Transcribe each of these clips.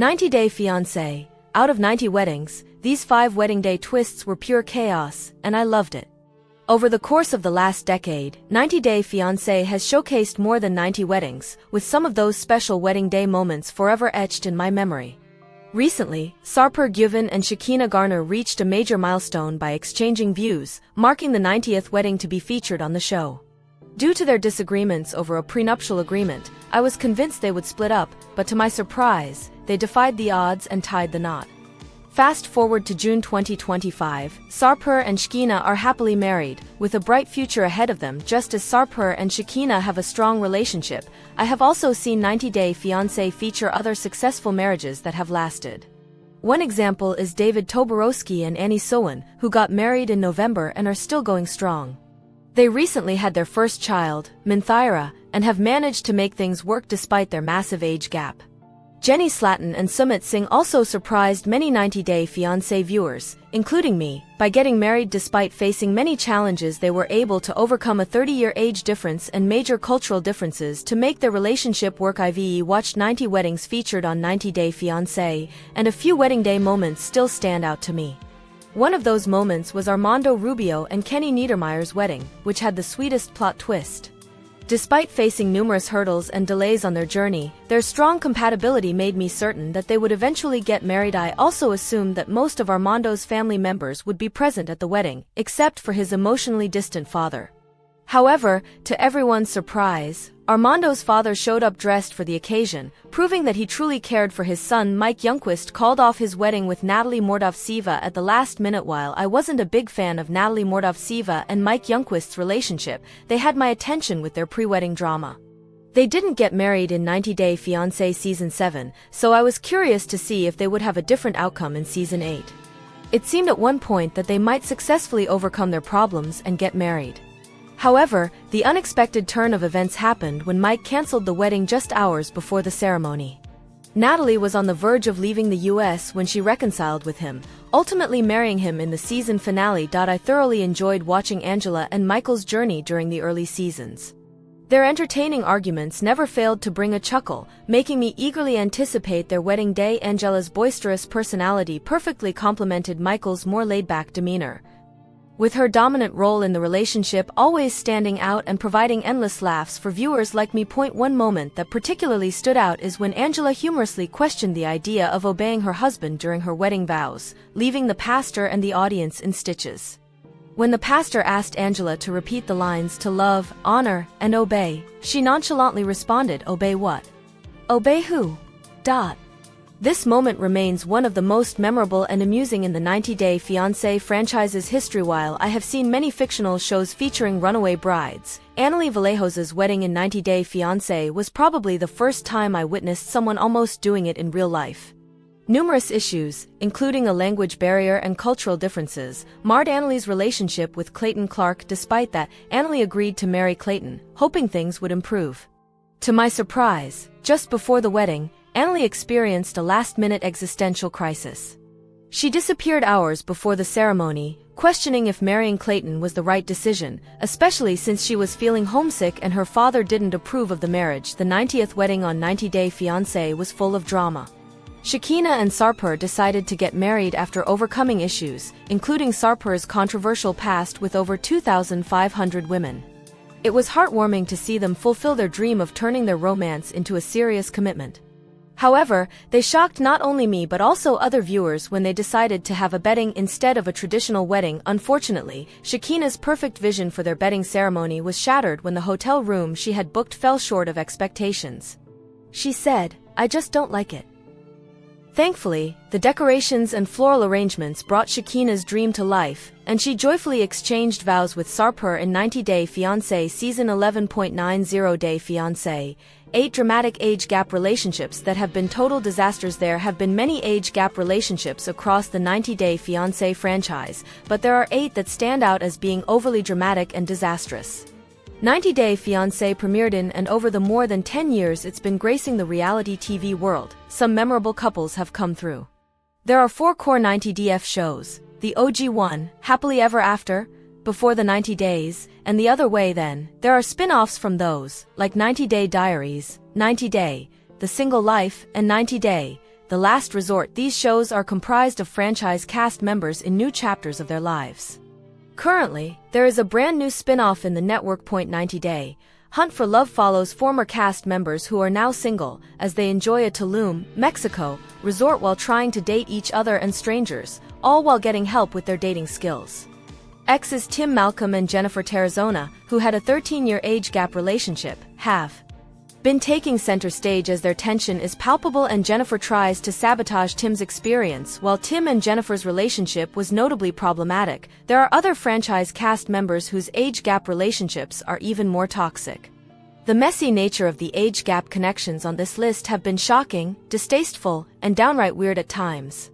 90 Day Fiancé. Out of 90 weddings, these 5 wedding day twists were pure chaos, and I loved it. Over the course of the last decade, 90 Day Fiancé has showcased more than 90 weddings, with some of those special wedding day moments forever etched in my memory. Recently, Sarper Gyuvan and Shekinah Garner reached a major milestone by exchanging views, marking the 90th wedding to be featured on the show. Due to their disagreements over a prenuptial agreement, I was convinced they would split up, but to my surprise, they defied the odds and tied the knot. Fast forward to June 2025, Sarper and Shekinah are happily married, with a bright future ahead of them. Just as Sarper and Shekinah have a strong relationship, I have also seen 90 Day Fiancé feature other successful marriages that have lasted. One example is David Toborowski and Annie Sowen, who got married in November and are still going strong. They recently had their first child, Minthaira, and have managed to make things work despite their massive age gap. Jenny Slatten and Sumit Singh also surprised many 90 Day Fiancé viewers, including me, by getting married despite facing many challenges. They were able to overcome a 30-year age difference and major cultural differences to make their relationship work. I've watched 90 weddings featured on 90 Day Fiancé, and a few wedding day moments still stand out to me. One of those moments was Armando Rubio and Kenny Niedermeyer's wedding, which had the sweetest plot twist. Despite facing numerous hurdles and delays on their journey, their strong compatibility made me certain that they would eventually get married. I also assumed that most of Armando's family members would be present at the wedding, except for his emotionally distant father. However, to everyone's surprise, Armando's father showed up dressed for the occasion, proving that he truly cared for his son. Mike Youngquist called off his wedding with Natalie Mordovtseva at the last minute. While I wasn't a big fan of Natalie Mordovtseva and Mike Youngquist's relationship, they had my attention with their pre-wedding drama. They didn't get married in 90 Day Fiancé Season 7, so I was curious to see if they would have a different outcome in Season 8. It seemed at one point that they might successfully overcome their problems and get married. However, the unexpected turn of events happened when Mike canceled the wedding just hours before the ceremony. Natalie was on the verge of leaving the US when she reconciled with him, ultimately marrying him in the season finale. I thoroughly enjoyed watching Angela and Michael's journey during the early seasons. Their entertaining arguments never failed to bring a chuckle, making me eagerly anticipate their wedding day. Angela's boisterous personality perfectly complemented Michael's more laid-back demeanor, with her dominant role in the relationship always standing out and providing endless laughs for viewers like me. One moment that particularly stood out is when Angela humorously questioned the idea of obeying her husband during her wedding vows, leaving the pastor and the audience in stitches. When the pastor asked Angela to repeat the lines "to love, honor, and obey," she nonchalantly responded, "Obey what? Obey who? This moment remains one of the most memorable and amusing in the 90 Day Fiancé franchise's history. While I have seen many fictional shows featuring runaway brides, Annalie Vallejos's wedding in 90 Day Fiancé was probably the first time I witnessed someone almost doing it in real life. Numerous issues, including a language barrier and cultural differences, marred Annalie's relationship with Clayton Clark. Despite that, Annalie agreed to marry Clayton, hoping things would improve. To my surprise, just before the wedding, Annalie experienced a last-minute existential crisis. She disappeared hours before the ceremony, questioning if marrying Clayton was the right decision, especially since she was feeling homesick and her father didn't approve of the marriage. The 90th wedding on 90 Day Fiancé was full of drama. Shekinah and Sarper decided to get married after overcoming issues, including Sarper's controversial past with over 2,500 women. It was heartwarming to see them fulfill their dream of turning their romance into a serious commitment. However, they shocked not only me but also other viewers when they decided to have a bedding instead of a traditional wedding. Unfortunately, Shekinah's perfect vision for their bedding ceremony was shattered when the hotel room she had booked fell short of expectations. She said, "I just don't like it." Thankfully, the decorations and floral arrangements brought Shekinah's dream to life, and she joyfully exchanged vows with Sarper in 90 Day Fiancé Season 11. 90 Day Fiancé. 8 dramatic age gap relationships that have been total disasters. There have been many age gap relationships across the 90 Day Fiancé franchise, but there are 8 that stand out as being overly dramatic and disastrous. 90 Day Fiancé premiered in and over the more than 10 years it's been gracing the reality TV world, some memorable couples have come through. There are 4 core 90DF shows: the OG one, Happily Ever After, Before the 90 Days, and The Other Way. Then, there are spin-offs from those, like 90 Day Diaries, 90 Day, The Single Life, and 90 Day, The Last Resort. These shows are comprised of franchise cast members in new chapters of their lives. Currently, there is a brand new spin-off in the network. 90 Day Hunt for Love follows former cast members who are now single as they enjoy a Tulum, Mexico, resort while trying to date each other and strangers, all while getting help with their dating skills. Exes Tim Malcolm and Jennifer Tarazona, who had a 13-year age gap relationship, have been taking center stage as their tension is palpable and Jennifer tries to sabotage Tim's experience. While Tim and Jennifer's relationship was notably problematic, there are other franchise cast members whose age gap relationships are even more toxic. The messy nature of the age gap connections on this list have been shocking, distasteful, and downright weird at times.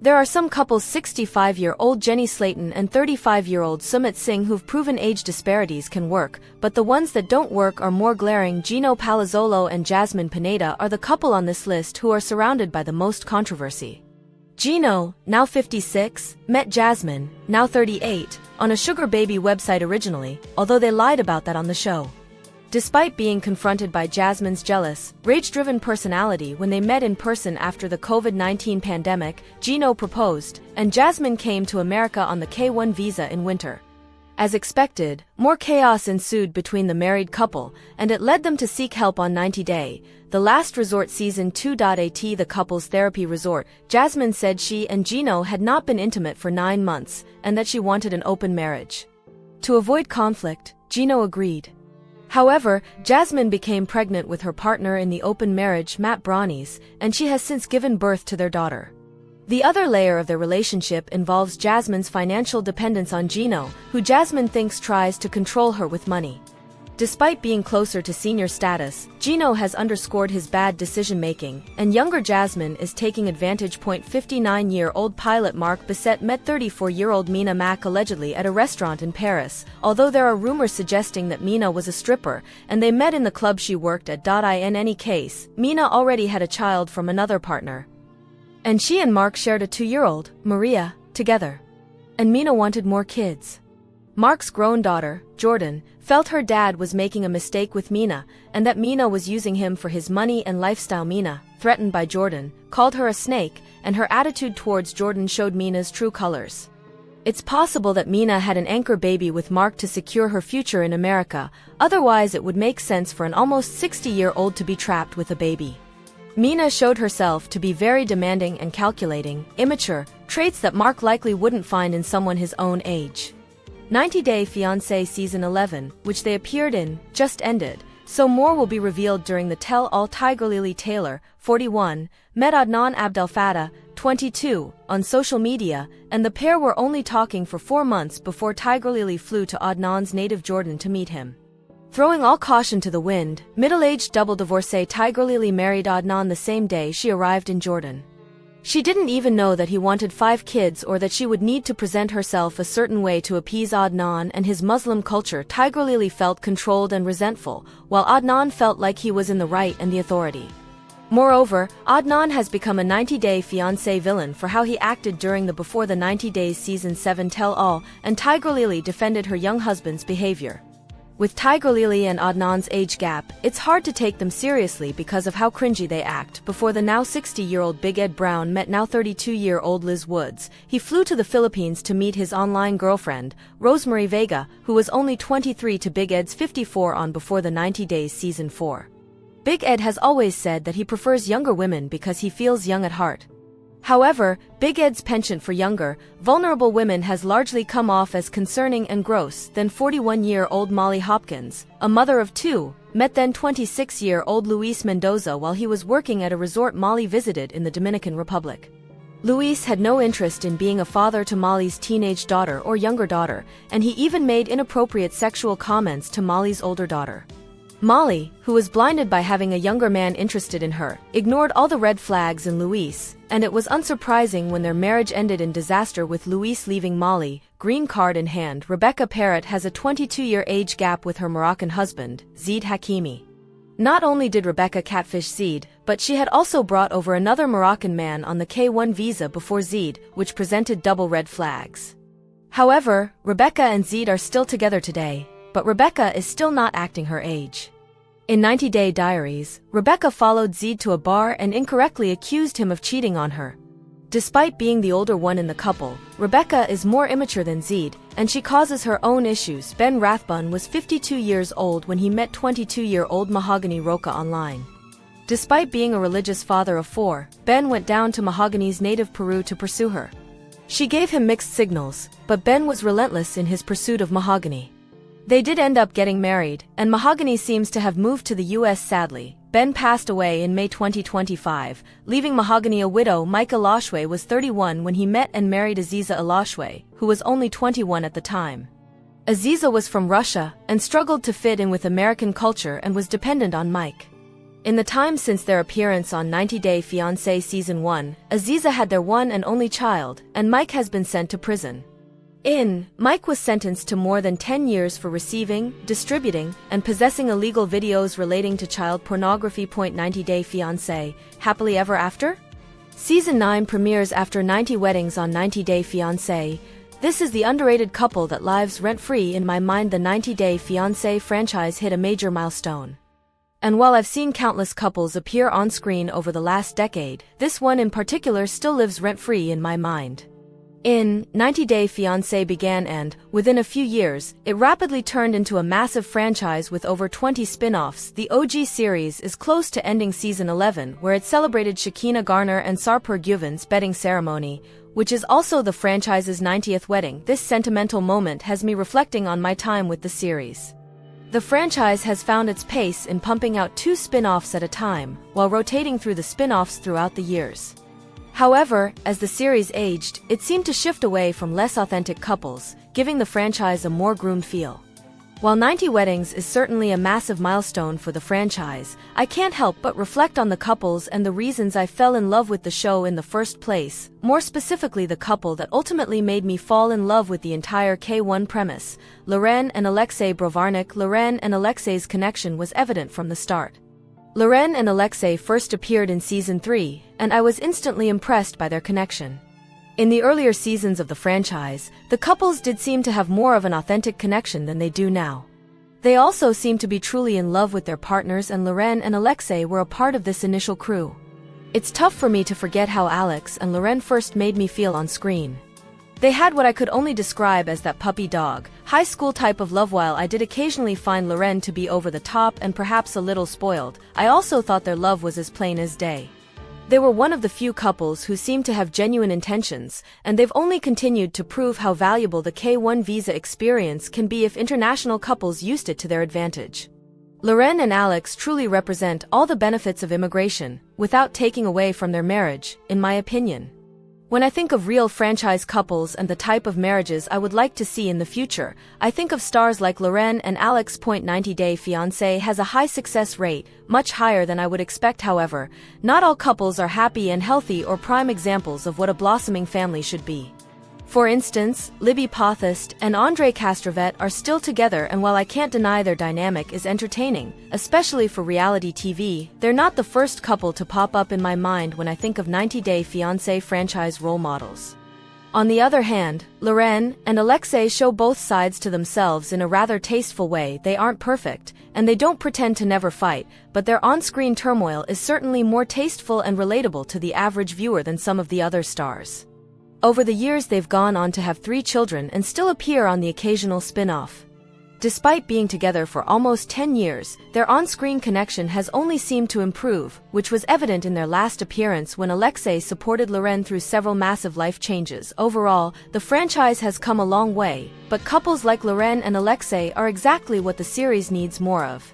There are some couples, 65-year-old Jenny Slayton and 35-year-old Sumit Singh, who've proven age disparities can work, but the ones that don't work are more glaring. Gino Palazzolo and Jasmine Pineda are the couple on this list who are surrounded by the most controversy. Gino, now 56, met Jasmine, now 38, on a sugar baby website originally, although they lied about that on the show. Despite being confronted by Jasmine's jealous, rage-driven personality when they met in person after the COVID-19 pandemic, Gino proposed, and Jasmine came to America on the K-1 visa in winter. As expected, more chaos ensued between the married couple, and it led them to seek help on 90 Day, The Last Resort Season 2. At the couple's therapy resort, Jasmine said she and Gino had not been intimate for 9 months, and that she wanted an open marriage. To avoid conflict, Gino agreed. However, Jasmine became pregnant with her partner in the open marriage, Matt Brownies, and she has since given birth to their daughter. The other layer of their relationship involves Jasmine's financial dependence on Gino, who Jasmine thinks tries to control her with money. Despite being closer to senior status, Gino has underscored his bad decision-making, and younger Jasmine is taking advantage. 59-year-old pilot Mark Bissett met 34-year-old Mina Mack allegedly at a restaurant in Paris, although there are rumors suggesting that Mina was a stripper, and they met in the club she worked at. In any case, Mina already had a child from another partner. And she and Mark shared a 2-year-old, Maria, together. And Mina wanted more kids. Mark's grown daughter, Jordan, felt her dad was making a mistake with Mina, and that Mina was using him for his money and lifestyle. Mina, threatened by Jordan, called her a snake, and her attitude towards Jordan showed Mina's true colors. It's possible that Mina had an anchor baby with Mark to secure her future in America, otherwise it would make sense for an almost 60-year-old to be trapped with a baby. Mina showed herself to be very demanding and calculating, immature, traits that Mark likely wouldn't find in someone his own age. 90 Day Fiancé Season 11, which they appeared in, just ended, so more will be revealed during the tell-all. Tigerlily Taylor, 41, met Adnan Abdelfattah, 22, on social media, and the pair were only talking for 4 months before Tigerlily flew to Adnan's native Jordan to meet him. Throwing all caution to the wind, middle-aged double divorcee Tigerlily married Adnan the same day she arrived in Jordan. She didn't even know that he wanted 5 kids or that she would need to present herself a certain way to appease Adnan and his Muslim culture. Tigerlily felt controlled and resentful, while Adnan felt like he was in the right and the authority. Moreover, Adnan has become a 90 Day Fiancé villain for how he acted during the Before the 90 Days Season 7 tell-all, and Tigerlily defended her young husband's behavior. With Tigerlily and Adnan's age gap, it's hard to take them seriously because of how cringy they act. Before the now 60-year-old Big Ed Brown met now 32-year-old Liz Woods, he flew to the Philippines to meet his online girlfriend, Rosemary Vega, who was only 23 to Big Ed's 54 on Before the 90 Days Season 4. Big Ed has always said that he prefers younger women because he feels young at heart. However, Big Ed's penchant for younger, vulnerable women has largely come off as concerning and gross. Then 41-year-old Molly Hopkins, a mother of 2, met then 26-year-old Luis Mendoza while he was working at a resort Molly visited in the Dominican Republic. Luis had no interest in being a father to Molly's teenage daughter or younger daughter, and he even made inappropriate sexual comments to Molly's older daughter. Molly, who was blinded by having a younger man interested in her, ignored all the red flags in Luis, and it was unsurprising when their marriage ended in disaster with Luis leaving Molly, green card in hand. Rebecca Parrott has a 22-year age gap with her Moroccan husband, Zeid Hakimi. Not only did Rebecca catfish Zeid, but she had also brought over another Moroccan man on the K-1 visa before Zeid, which presented double red flags. However, Rebecca and Zeid are still together today, but Rebecca is still not acting her age. In 90 Day Diaries, Rebecca followed Zed to a bar and incorrectly accused him of cheating on her. Despite being the older one in the couple, Rebecca is more immature than Zed, and she causes her own issues. Ben Rathbun was 52 years old when he met 22-year-old Mahogany Roca online. Despite being a religious father of 4, Ben went down to Mahogany's native Peru to pursue her. She gave him mixed signals, but Ben was relentless in his pursuit of Mahogany. They did end up getting married, and Mahogany seems to have moved to the US sadly. Ben passed away in May 2025, leaving Mahogany a widow. Mike Alashwe was 31 when he met and married Aziza Alashwe, who was only 21 at the time. Aziza was from Russia and struggled to fit in with American culture and was dependent on Mike. In the time since their appearance on 90 Day Fiancé Season 1, Aziza had their one and only child, and Mike has been sent to prison. Mike was sentenced to more than 10 years for receiving, distributing, and possessing illegal videos relating to child pornography. 90 Day Fiancé, Happily Ever After? Season 9 premieres after 90 weddings on 90 Day Fiancé. This is the underrated couple that lives rent-free in my mind. The 90 Day Fiancé franchise hit a major milestone. And while I've seen countless couples appear on screen over the last decade, this one in particular still lives rent-free in my mind. 90 Day Fiancé began and, within a few years, it rapidly turned into a massive franchise with over 20 spin-offs. The OG series is close to ending Season 11, where it celebrated Shekinah Garner and Sarpur Guven's bedding ceremony, which is also the franchise's 90th wedding. This sentimental moment has me reflecting on my time with the series. The franchise has found its pace in pumping out 2 spin-offs at a time, while rotating through the spin-offs throughout the years. However, as the series aged, it seemed to shift away from less authentic couples, giving the franchise a more groomed feel. While 90 Weddings is certainly a massive milestone for the franchise, I can't help but reflect on the couples and the reasons I fell in love with the show in the first place, more specifically the couple that ultimately made me fall in love with the entire K1 premise, Loren and Alexei Brovarnik. Loren and Alexei's connection was evident from the start. Loren and Alexei first appeared in Season 3, and I was instantly impressed by their connection. In the earlier seasons of the franchise, the couples did seem to have more of an authentic connection than they do now. They also seemed to be truly in love with their partners, and Loren and Alexei were a part of this initial crew. It's tough for me to forget how Alex and Loren first made me feel on screen. They had what I could only describe as that puppy dog, high school type of love. While I did occasionally find Loren to be over the top and perhaps a little spoiled, I also thought their love was as plain as day. They were one of the few couples who seemed to have genuine intentions, and they've only continued to prove how valuable the K1 visa experience can be if international couples used it to their advantage. Loren and Alex truly represent all the benefits of immigration, without taking away from their marriage, in my opinion. When I think of real franchise couples and the type of marriages I would like to see in the future, I think of stars like Loren and Alex. 90 Day Fiancé has a high success rate, much higher than I would expect. However, not all couples are happy and healthy or prime examples of what a blossoming family should be. For instance, Libby Pothast and Andre Castrovet are still together, and while I can't deny their dynamic is entertaining, especially for reality TV, they're not the first couple to pop up in my mind when I think of 90 Day Fiancé franchise role models. On the other hand, Loren and Alexei show both sides to themselves in a rather tasteful way. They aren't perfect, and they don't pretend to never fight, but their on-screen turmoil is certainly more tasteful and relatable to the average viewer than some of the other stars. Over the years they've gone on to have 3 children and still appear on the occasional spin-off. Despite being together for almost 10 years, their on-screen connection has only seemed to improve, which was evident in their last appearance when Alexei supported Loren through several massive life changes. Overall, the franchise has come a long way, but couples like Loren and Alexei are exactly what the series needs more of.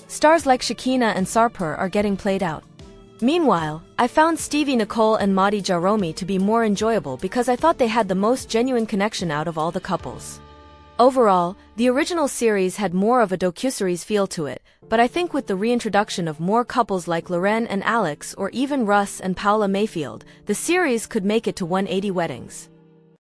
Stars like Shekinah and Sarpur are getting played out. Meanwhile, I found Stevie Nicole and Madi Jaromi to be more enjoyable because I thought they had the most genuine connection out of all the couples. Overall, the original series had more of a docuseries feel to it, but I think with the reintroduction of more couples like Loren and Alex or even Russ and Paula Mayfield, the series could make it to 180 weddings.